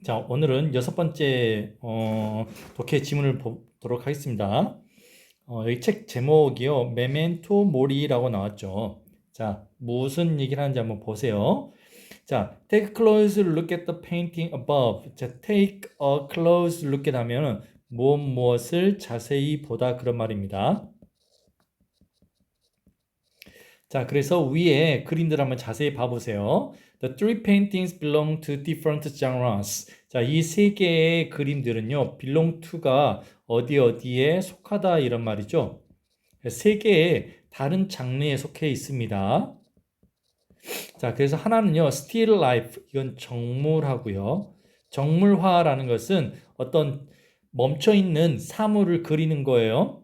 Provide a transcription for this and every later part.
자, 오늘은 여섯 번째 독해 지문을 보도록 하겠습니다. 여기 책 제목이요. 메멘토 모리라고 나왔죠. 자, 무슨 얘기를 하는지 한번 보세요. 자, take a close look at the painting above. 자, take a close look at 하면은 무엇을 자세히 보다 그런 말입니다. 자, 그래서 위에 그림들 한번 자세히 봐보세요. The three paintings belong to different genres. 자, 이 세 개의 그림들은요, belong to가 어디에 속하다 이런 말이죠. 세 개의 다른 장르에 속해 있습니다. 자, 그래서 하나는요, still life. 이건 정물하고요. 정물화라는 것은 어떤 멈춰있는 사물을 그리는 거예요.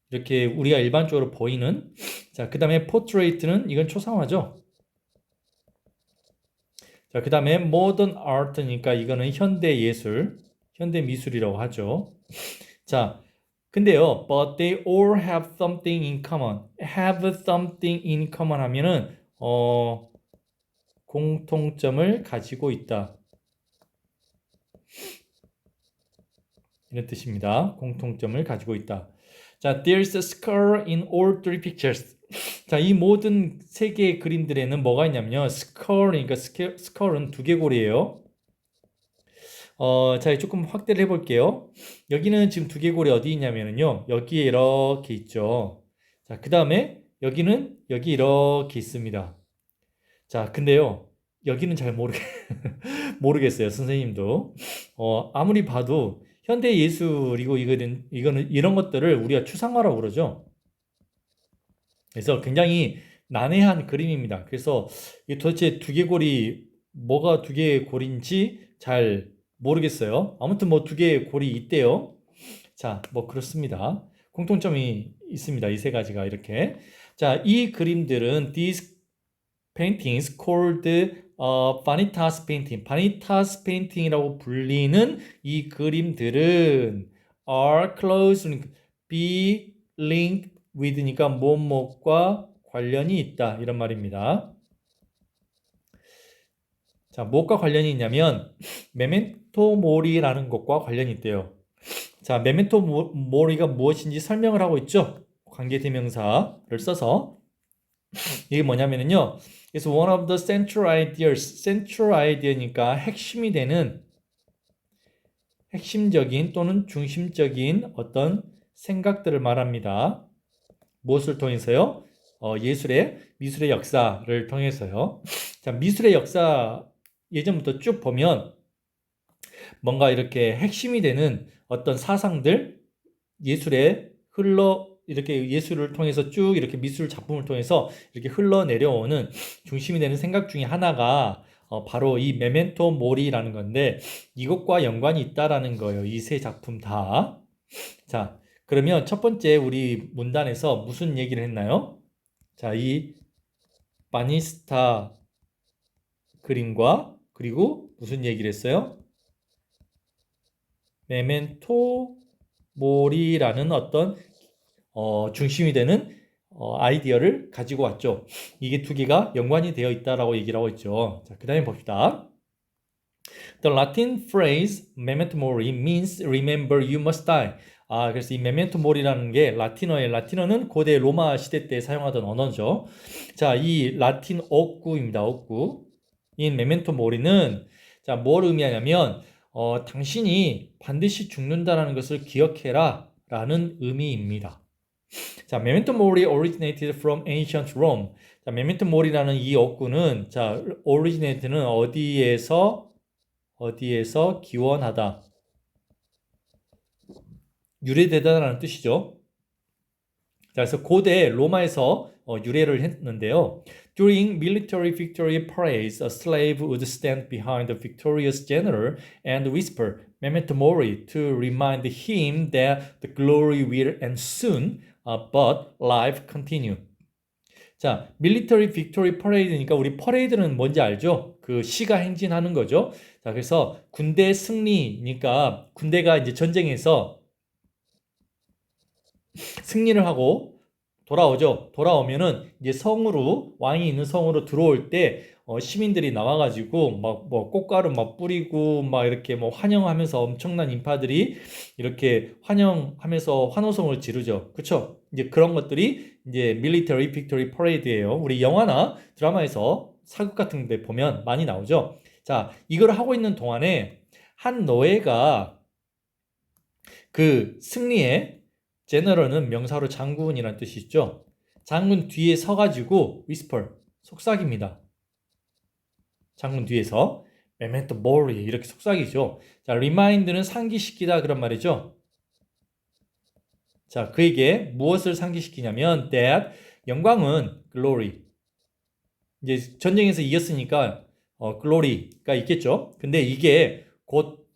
이렇게 우리가 일반적으로 보이는. 자, 그 다음에 포트레이트는 이건 초상화죠. 자, 그 다음에 모던 아트니까 이거는 현대 예술, 현대 미술이라고 하죠. 자, 근데요, but they all have something in common. have something in common 하면은 공통점을 가지고 있다. 이런 뜻입니다. 공통점을 가지고 있다. 자, there's a skull in all three pictures. 자, 이 모든 세 개의 그림들에는 뭐가 있냐면요. skull이니까 skull은 두개골이에요. 자, 조금 확대를 해볼게요. 여기는 지금 두개골이 어디 있냐면요. 여기에 이렇게 있죠. 자, 그 다음에 여기는 여기 이렇게 있습니다. 자, 근데요. 여기는 잘 모르겠어요. 선생님도. 아무리 봐도 현대 예술이고 이거는 이런 것들을 우리가 추상화라고 그러죠. 그래서 굉장히 난해한 그림입니다. 그래서 이 도대체 두개골이 뭐가 두개골인지 잘 모르겠어요. 아무튼 뭐 두개골이 있대요. 자, 뭐 그렇습니다. 공통점이 있습니다. 이 세 가지가 이렇게. 자, 이 그림들은 these paintings called vanitas painting. vanitas painting이라고 불리는 이 그림들은 are closely be linked with니까 무엇과 관련이 있다 이런 말입니다. 자, 무엇과 관련이 있냐면 메멘토 모리라는 것과 관련이 있대요. 자, 메멘토 모리가 무엇인지 설명을 하고 있죠. 관계대명사를 써서 이게 뭐냐면요. It's one of the central ideas. central idea니까 핵심이 되는 핵심적인 또는 중심적인 어떤 생각들을 말합니다. 무엇을 통해서요? 미술의 역사를 통해서요. 자, 미술의 역사 예전부터 쭉 보면 뭔가 이렇게 핵심이 되는 어떤 사상들 예술에 이렇게 예술을 통해서 쭉 이렇게 미술 작품을 통해서 이렇게 흘러내려오는 중심이 되는 생각 중에 하나가 바로 이 메멘토 모리라는 건데 이것과 연관이 있다라는 거예요. 이 세 작품 다. 자, 그러면 첫 번째 우리 문단에서 무슨 얘기를 했나요? 자, 이 바니스타 그림과 그리고 무슨 얘기를 했어요? 메멘토 모리라는 어떤 중심이 되는 아이디어를 가지고 왔죠. 이게 두 개가 연관이 되어 있다라고 얘기를 하고 있죠. 자, 그 다음에 봅시다. The Latin phrase memento mori means remember you must die. 그래서 이 memento mori라는 게 라틴어는 고대 로마 시대 때 사용하던 언어죠. 자, 이 라틴 어구입니다. 어구. 이 memento mori는 자, 뭘 의미하냐면 당신이 반드시 죽는다라는 것을 기억해라 라는 의미입니다. 자, 메멘토 모리 originated from ancient Rome. 자, 메멘토 모리라는 이 어구는 자, originated는 어디에서 기원하다. 유래되다라는 뜻이죠. 자, 그래서 고대 로마에서 유래를 했는데요. During military victory parades, a slave would stand behind the victorious general and whisper "Memento Mori" to remind him that the glory will end soon, but life continue. 자, military victory parade니까 우리 퍼레이드는 뭔지 알죠? 그 시가 행진하는 거죠. 자, 그래서 군대 승리니까 군대가 이제 전쟁에서 승리를 하고 돌아오죠. 돌아오면은 이제 왕이 있는 성으로 들어올 때 시민들이 나와가지고 막 뭐 꽃가루 막 뿌리고 막 이렇게 뭐 환영하면서 엄청난 인파들이 이렇게 환영하면서 환호성을 지르죠. 그쵸? 이제 그런 것들이 이제 military victory parade예요. 우리 영화나 드라마에서 사극 같은 데 보면 많이 나오죠. 자, 이걸 하고 있는 동안에 한 노예가 그 승리의 제너럴은 명사로 장군이라는 뜻이 있죠. 장군 뒤에 서가지고 whisper, 속삭입니다. 장군 뒤에서 메멘토 모리 이렇게 속삭이죠. 자, remind는 상기시키다 그런 말이죠. 자, 그에게 무엇을 상기시키냐면 that 영광은 glory. 이제 전쟁에서 이겼으니까 glory가 있겠죠. 근데 이게 곧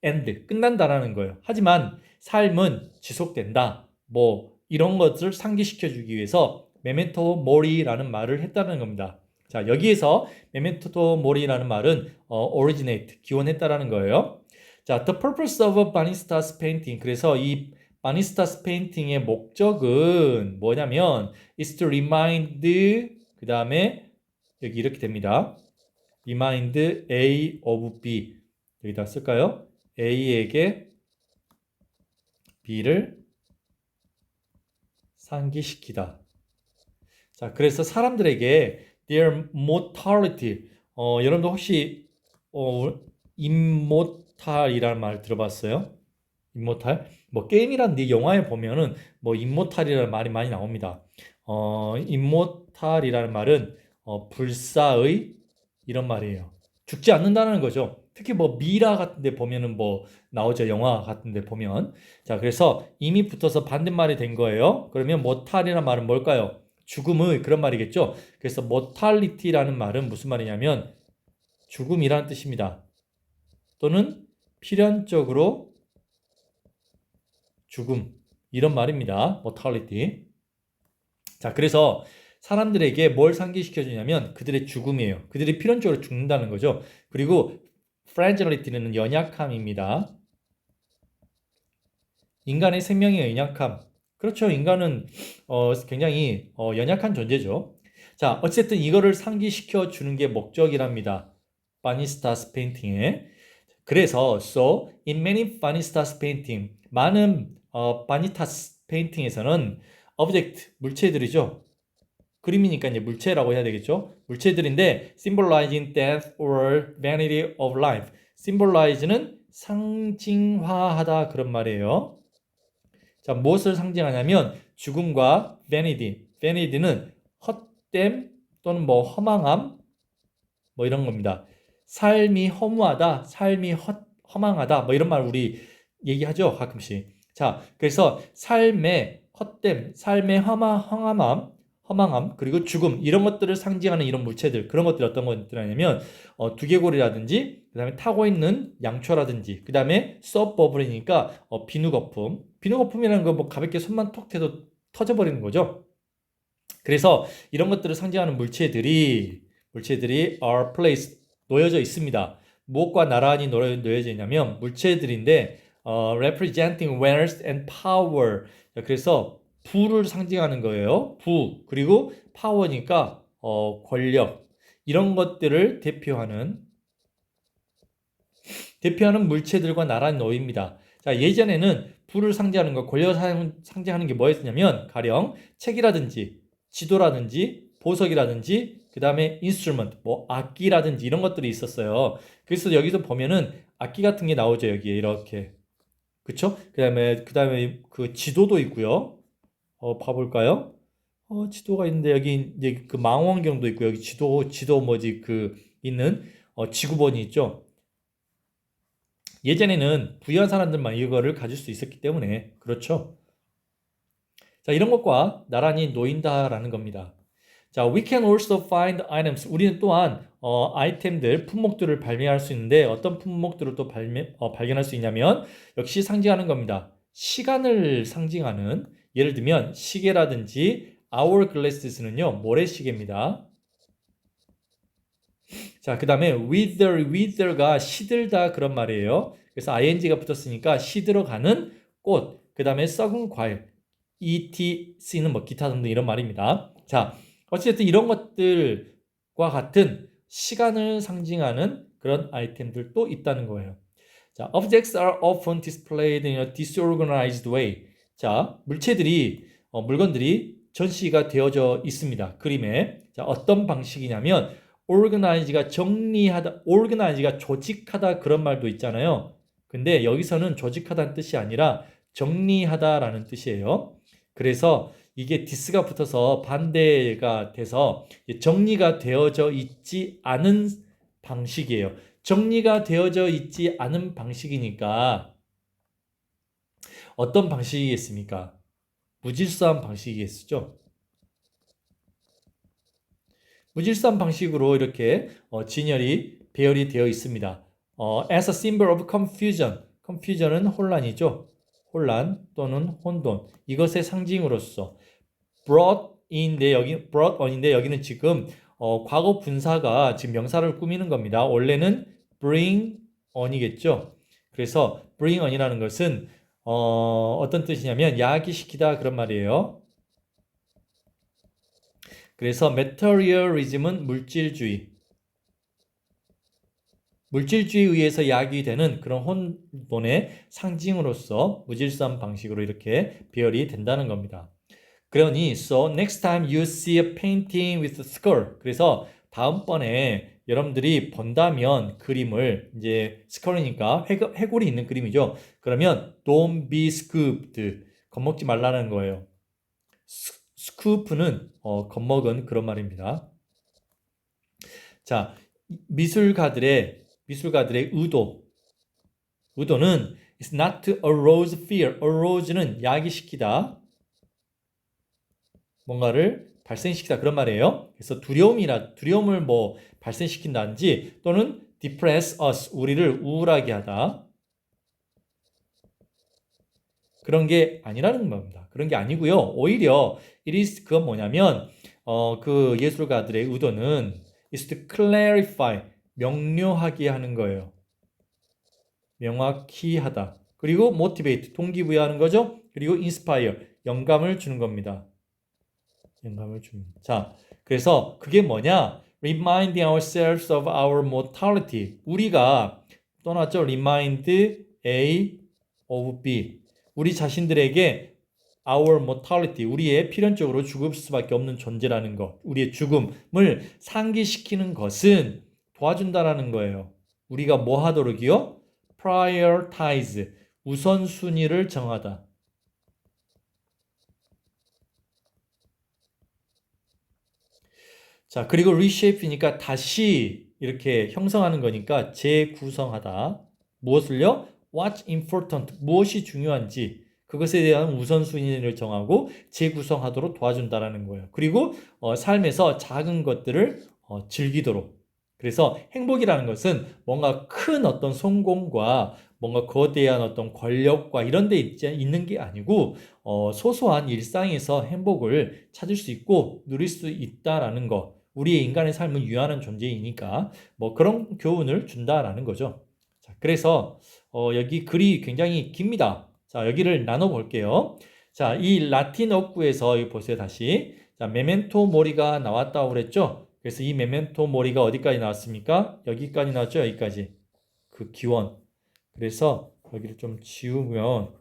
end 끝난다라는 거예요. 하지만 삶은 지속된다. 뭐 이런 것을 상기시켜 주기 위해서 메멘토 모리라는 말을 했다는 겁니다. 자, 여기에서 메멘토 모리라는 말은 originate 기원했다라는 거예요. 자, the purpose of Banista's painting. 그래서 이 바니스타스 페인팅의 목적은 뭐냐면 is to remind 그 다음에 여기 이렇게 됩니다. remind A of B 여기다 쓸까요? A에게 B를 상기시키다. 자, 그래서 사람들에게 their mortality 여러분도 혹시 immortal이라는 말 들어봤어요? 임모탈? 뭐 게임이란 영화에 보면은 뭐 임모탈이라는 말이 많이 나옵니다. 임모탈이라는 말은 불사의 이런 말이에요. 죽지 않는다는 거죠. 특히 뭐 미라 같은 데 보면은 뭐 나오죠. 영화 같은 데 보면. 자, 그래서 이미 붙어서 반대말이 된 거예요. 그러면 모탈이라는 말은 뭘까요? 죽음의 그런 말이겠죠. 그래서 mortality라는 말은 무슨 말이냐면 죽음이라는 뜻입니다. 또는 필연적으로 죽음 이런 말입니다. mortality. 자, 그래서 사람들에게 뭘 상기시켜 주냐면 그들의 죽음이에요. 그들이 필연적으로 죽는다는 거죠. 그리고 fragility는 연약함입니다. 인간의 생명의 연약함. 그렇죠. 인간은 굉장히 연약한 존재죠. 자, 어쨌든 이거를 상기시켜 주는 게 목적이랍니다. 바니스타스 페인팅에. 그래서 so in many 바니스타스 페인팅 많은 바니타스 페인팅에서는 object 물체들이죠. 그림이니까 이제 물체라고 해야 되겠죠. 물체들인데 symbolizing death or vanity of life. symbolize는 상징화하다 그런 말이에요. 자, 무엇을 상징하냐면 죽음과 vanity. vanity는 헛됨 또는 뭐 허망함 뭐 이런 겁니다. 삶이 허무하다, 삶이 허망하다 뭐 이런 말 우리 얘기하죠 가끔씩. 자, 그래서 삶의 헛됨, 삶의 허망함, 그리고 죽음 이런 것들을 상징하는 이런 물체들 그런 것들이 어떤 것들이냐면 두개골이라든지 그 다음에 타고 있는 양초라든지 그 다음에 서버블이니까 비누거품이라는 거 뭐 가볍게 손만 톡 대도 터져버리는 거죠. 그래서 이런 것들을 상징하는 물체들이 are placed 놓여져 있습니다. 무엇과 나란히 놓여져 있냐면 물체들인데 representing wealth and power. 그래서 부를 상징하는 거예요. 부 그리고 파워니까 권력 이런 것들을 대표하는 물체들과 나란히 놓입니다. 자, 예전에는 부를 상징하는 거, 권력을 상징하는 게 뭐였냐면 가령 책이라든지 지도라든지 보석이라든지 그 다음에 인스트루먼트 뭐 악기라든지 이런 것들이 있었어요. 그래서 여기서 보면은 악기 같은 게 나오죠. 여기에 이렇게 그쵸? 그 다음에 그 지도도 있고요. 봐볼까요? 지도가 있는데 여기 이제 그 망원경도 있고 여기 지도 뭐지 그 있는 지구본이 있죠. 예전에는 부유한 사람들만 이거를 가질 수 있었기 때문에 그렇죠. 자, 이런 것과 나란히 놓인다라는 겁니다. 자, we can also find items. 우리는 또한 아이템들, 품목들을 발견할 수 있는데 어떤 품목들을 또 발견할 수 있냐면 역시 상징하는 겁니다. 시간을 상징하는 예를 들면 시계라든지 hourglass는요 모래시계입니다. 자, 그 다음에 wither가 시들다 그런 말이에요. 그래서 ing가 붙었으니까 시들어가는 꽃. 그 다음에 썩은 과일. etc는 뭐 기타 등등 이런 말입니다. 자, 어쨌든 이런 것들과 같은 시간을 상징하는 그런 아이템들도 있다는 거예요. 자, objects are often displayed in a disorganized way. 자, 물건들이 전시가 되어져 있습니다. 그림에. 자, 어떤 방식이냐면 organize가 정리하다, organize가 조직하다 그런 말도 있잖아요. 근데 여기서는 조직하다는 뜻이 아니라 정리하다라는 뜻이에요. 그래서 이게 디스가 붙어서 반대가 돼서 정리가 되어져 있지 않은 방식이에요. 정리가 되어져 있지 않은 방식이니까 어떤 방식이겠습니까? 무질서한 방식이겠죠. 무질서한 방식으로 이렇게 진열이 배열이 되어 있습니다. As a symbol of confusion. confusion은 혼란이죠. 혼란 또는 혼돈. 이것의 상징으로서 brought on인데 여기는 지금 과거 분사가 지금 명사를 꾸미는 겁니다. 원래는 bring on이겠죠. 그래서 bring on이라는 것은 어떤 뜻이냐면 야기시키다 그런 말이에요. 그래서 materialism은 물질주의에 의해서 야기되는 그런 혼돈의 상징으로서 무질서한 방식으로 이렇게 배열이 된다는 겁니다. 그러니 so next time you see a painting with a skull. 그래서 다음번에 여러분들이 본다면 그림을 이제 스컬이니까 해골이 있는 그림이죠. 그러면 don't be scooped. 겁먹지 말라는 거예요. 스쿠프는 겁먹은 그런 말입니다. 자, 미술가들의 의도는 is not to arouse fear. arouse는 야기시키다. 뭔가를 발생시키다 그런 말이에요. 그래서 두려움을 뭐 발생시킨다든지 또는 depress us 우리를 우울하게 하다 그런 게 아니라는 겁니다. 그런 게 아니고요. 오히려 그건 뭐냐면 그 예술가들의 의도는 is to clarify 명료하게 하는 거예요. 명확히 하다. 그리고 motivate 동기부여하는 거죠. 그리고 inspire 영감을 주는 겁니다. 영감을 줍니다. 자, 그래서 그게 뭐냐? Reminding ourselves of our mortality. 우리가 떠났죠. Remind A of B. 우리 자신들에게 our mortality, 우리의 필연적으로 죽을 수밖에 없는 존재라는 것, 우리의 죽음을 상기시키는 것은 도와준다라는 거예요. 우리가 뭐 하도록이요? prioritize, 우선순위를 정하다. 자, 그리고 reshape니까 다시 이렇게 형성하는 거니까 재구성하다. 무엇을요? What's important, 무엇이 중요한지 그것에 대한 우선순위를 정하고 재구성하도록 도와준다라는 거예요. 그리고 삶에서 작은 것들을 즐기도록. 그래서 행복이라는 것은 뭔가 큰 어떤 성공과 뭔가 거대한 어떤 권력과 이런 데 있는 게 아니고 소소한 일상에서 행복을 찾을 수 있고 누릴 수 있다라는 거. 우리의 인간의 삶은 유한한 존재이니까 뭐 그런 교훈을 준다라는 거죠. 자, 그래서 여기 글이 굉장히 깁니다. 자, 여기를 나눠 볼게요. 자, 이 라틴 어구에서 이거 보세요, 다시. 자, 메멘토 모리가 나왔다고 그랬죠? 그래서 이 메멘토 모리가 어디까지 나왔습니까? 여기까지 나왔죠, 여기까지. 그 기원. 그래서 여기를 좀 지우면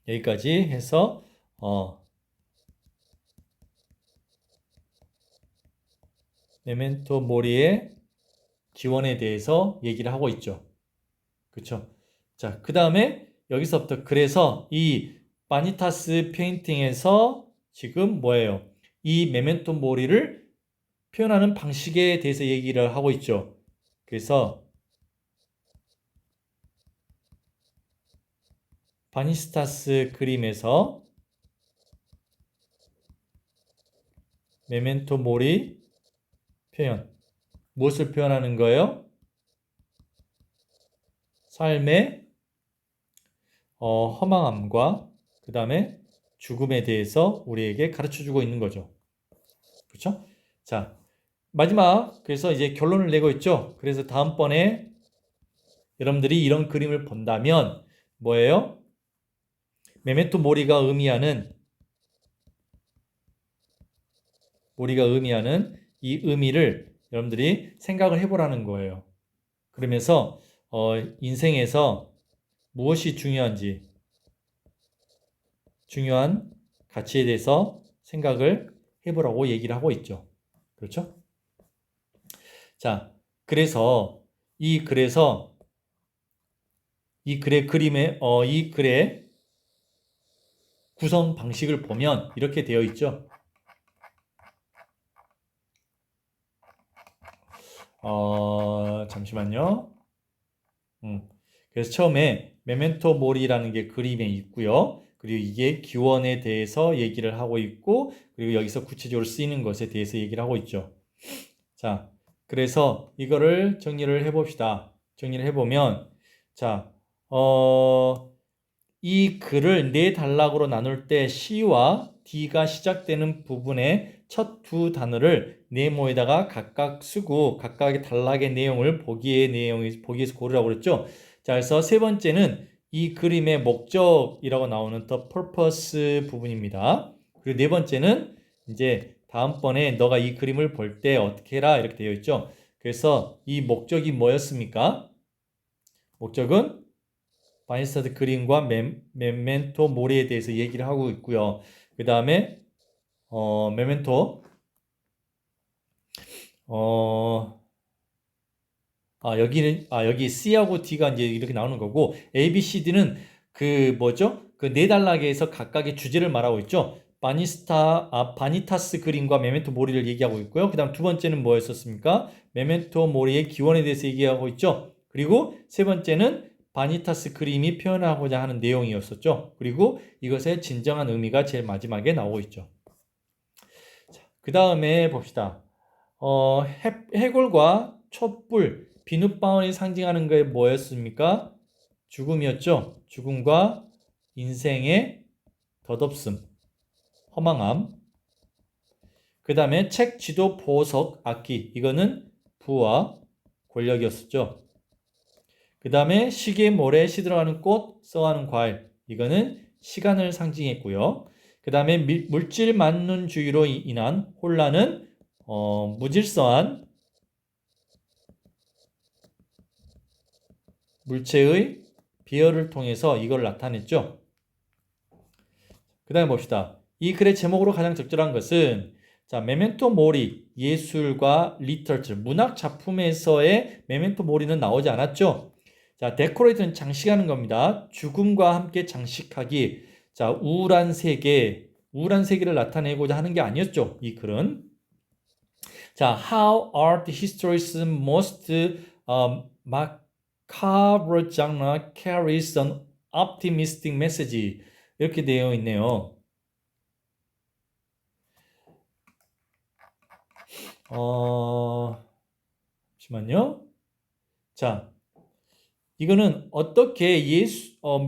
여기까지 해서 메멘토 모리의 기원에 대해서 얘기를 하고 있죠. 그렇죠? 자, 그 다음에 여기서부터 그래서 이 바니타스 페인팅에서 지금 뭐예요? 이 메멘토 모리를 표현하는 방식에 대해서 얘기를 하고 있죠. 그래서 바니스타스 그림에서 메멘토 모리 표현 무엇을 표현하는 거예요? 삶의 허망함과 그 다음에 죽음에 대해서 우리에게 가르쳐주고 있는 거죠. 그렇죠? 자, 마지막 그래서 이제 결론을 내고 있죠. 그래서 다음번에 여러분들이 이런 그림을 본다면 뭐예요? 메멘토 모리가 의미하는 모리가 의미하는 이 의미를 여러분들이 생각을 해보라는 거예요. 그러면서 인생에서 무엇이 중요한지, 중요한 가치에 대해서 생각을 해보라고 얘기를 하고 있죠. 그렇죠? 자, 그래서 이 글의 그림에 이 글의 구성 방식을 보면 이렇게 되어 있죠. 잠시만요. 그래서 처음에 메멘토 모리라는 게 그림에 있고요. 그리고 이게 기원에 대해서 얘기를 하고 있고, 그리고 여기서 구체적으로 쓰이는 것에 대해서 얘기를 하고 있죠. 자, 그래서 이거를 정리를 해봅시다. 정리를 해보면, 자, 이 글을 네 단락으로 나눌 때 C와 D가 시작되는 부분의 첫 두 단어를 네모에다가 각각 쓰고 각각의 단락의 내용을 보기에서 고르라고 그랬죠. 자, 그래서 세 번째는 이 그림의 목적이라고 나오는 the purpose 부분입니다. 그리고 네 번째는 이제 다음번에 너가 이 그림을 볼 때 어떻게 해라 이렇게 되어 있죠. 그래서 이 목적이 뭐였습니까? 목적은 바이스타드 그림과 메멘토 모리에 대해서 얘기를 하고 있고요. 그 다음에 메멘토 여기 C하고 D가 이제 이렇게 나오는 거고 A, B, C, D는 그 뭐죠? 그 네 단락에서 각각의 주제를 말하고 있죠. 바니타스 그림과 메멘토 모리를 얘기하고 있고요. 그 다음 두 번째는 뭐였었습니까? 메멘토 모리의 기원에 대해서 얘기하고 있죠. 그리고 세 번째는 바니타스 그림이 표현하고자 하는 내용이었었죠. 그리고 이것의 진정한 의미가 제일 마지막에 나오고 있죠. 그 다음에 봅시다. 해골과 촛불, 비눗방울이 상징하는 게 뭐였습니까? 죽음이었죠. 죽음과 인생의 덧없음, 허망함. 그 다음에 책, 지도, 보석, 악기. 이거는 부와 권력이었었죠. 그 다음에 시계, 모래, 시들어가는 꽃, 썩어가는 과일. 이거는 시간을 상징했고요. 그 다음에 물질 만능주의로 인한 혼란은 무질서한 물체의 비열을 통해서 이걸 나타냈죠. 그 다음에 봅시다. 이 글의 제목으로 가장 적절한 것은 자, 메멘토 모리, 예술과 리터처, 문학 작품에서의 메멘토 모리는 나오지 않았죠. 자, 데코레이트는 장식하는 겁니다. 죽음과 함께 장식하기. 자, 우울한 세계를 나타내고자 하는 게 아니었죠. 이 글은. 자, how art history's most macabre genre carries an optimistic message. 이렇게 되어 있네요. 잠시만요. 자, 이거는 어떻게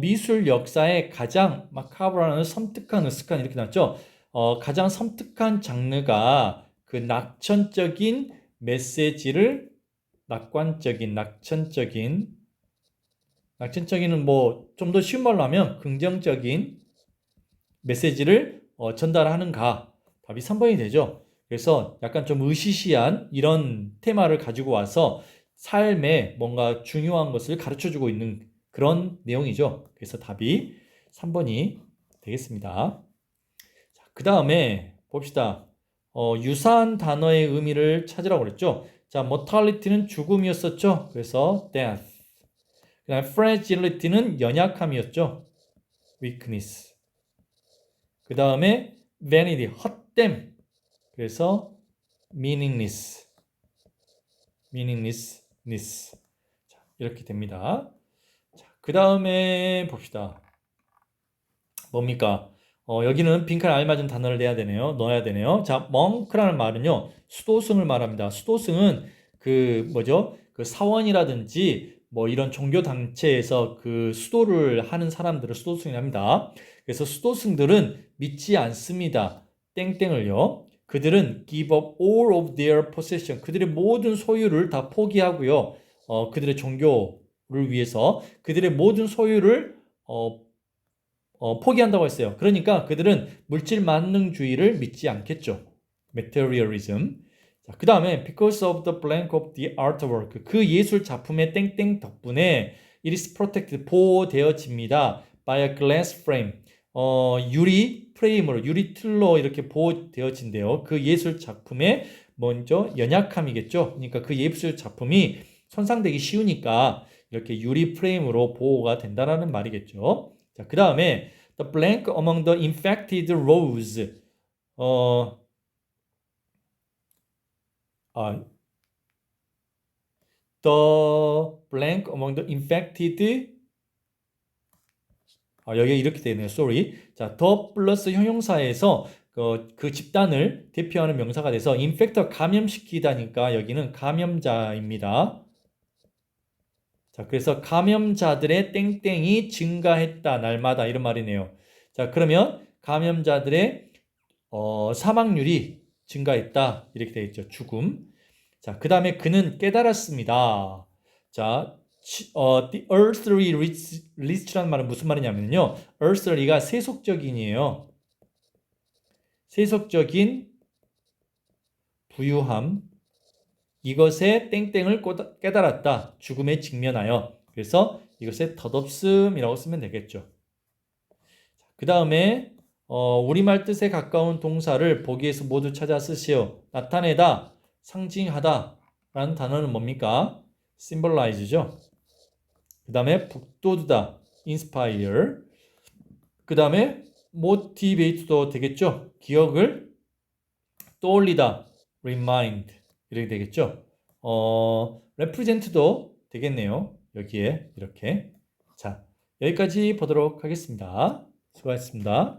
미술 역사의 가장 마카브라는 섬뜩한 으슥한 이렇게 나왔죠. 가장 섬뜩한 장르가 그 낙천적인 메시지를 낙천적인은 뭐 좀 더 쉬운 말로 하면 긍정적인 메시지를 전달하는가? 답이 3번이 되죠. 그래서 약간 좀 으시시한 이런 테마를 가지고 와서 삶에 뭔가 중요한 것을 가르쳐주고 있는 그런 내용이죠. 그래서 답이 3번이 되겠습니다. 그 다음에 봅시다. 유사한 단어의 의미를 찾으라고 그랬죠. 자, mortality는 죽음이었었죠. 그래서 death. 그 다음에 fragility는 연약함이었죠. weakness. 그 다음에 vanity, 헛됨. 그래서 meaningless. 자, 이렇게 됩니다. 그 다음에 봅시다. 뭡니까? 여기는 빈칸에 알맞은 단어를 넣어야 되네요. 자, monk라는 말은요, 수도승을 말합니다. 수도승은 그 뭐죠? 그 사원이라든지 뭐 이런 종교 단체에서 그 수도를 하는 사람들을 수도승이라 합니다. 그래서 수도승들은 믿지 않습니다. 땡땡을요. 그들은 give up all of their possession. 그들의 모든 소유를 다 포기하고요. 그들의 종교를 위해서 그들의 모든 소유를 포기한다고 했어요. 그러니까 그들은 물질 만능주의를 믿지 않겠죠. materialism. 자, 그 다음에 because of the blank of the artwork. 그 예술 작품의 땡땡 덕분에 it is protected, 보호되어집니다. by a glass frame. 유리 프레임으로, 유리 틀로 이렇게 보호되어진대요. 그 예술 작품의 먼저 연약함이겠죠. 그러니까 그 예술 작품이 손상되기 쉬우니까 이렇게 유리 프레임으로 보호가 된다라는 말이겠죠. 자, 그 다음에 the blank among the infected rows. The blank among the infected. 여기 이렇게 되네요. Sorry. 자, the 플러스 형용사에서 그 집단을 대표하는 명사가 돼서 infect, 감염시키다니까 여기는 감염자입니다. 자, 그래서 감염자들의 땡땡이 증가했다, 날마다, 이런 말이네요. 자, 그러면 감염자들의 사망률이 증가했다, 이렇게 되어 있죠. 죽음. 자, 그 다음에 그는 깨달았습니다. 자, the earthly rich라는 말은 무슨 말이냐면요. earthly가 세속적인이에요. 세속적인 부유함. 이것에 땡땡을 깨달았다. 죽음에 직면하여. 그래서 이것에 덧없음이라고 쓰면 되겠죠. 그 다음에 우리말 뜻에 가까운 동사를 보기에서 모두 찾아 쓰시오. 나타내다, 상징하다 라는 단어는 뭡니까? symbolize죠. 그 다음에 북돋우다, inspire. 그 다음에 motivate도 되겠죠. 기억을 떠올리다, remind. 이렇게 되겠죠. represent도 되겠네요. 여기에 이렇게. 자, 여기까지 보도록 하겠습니다. 수고하셨습니다.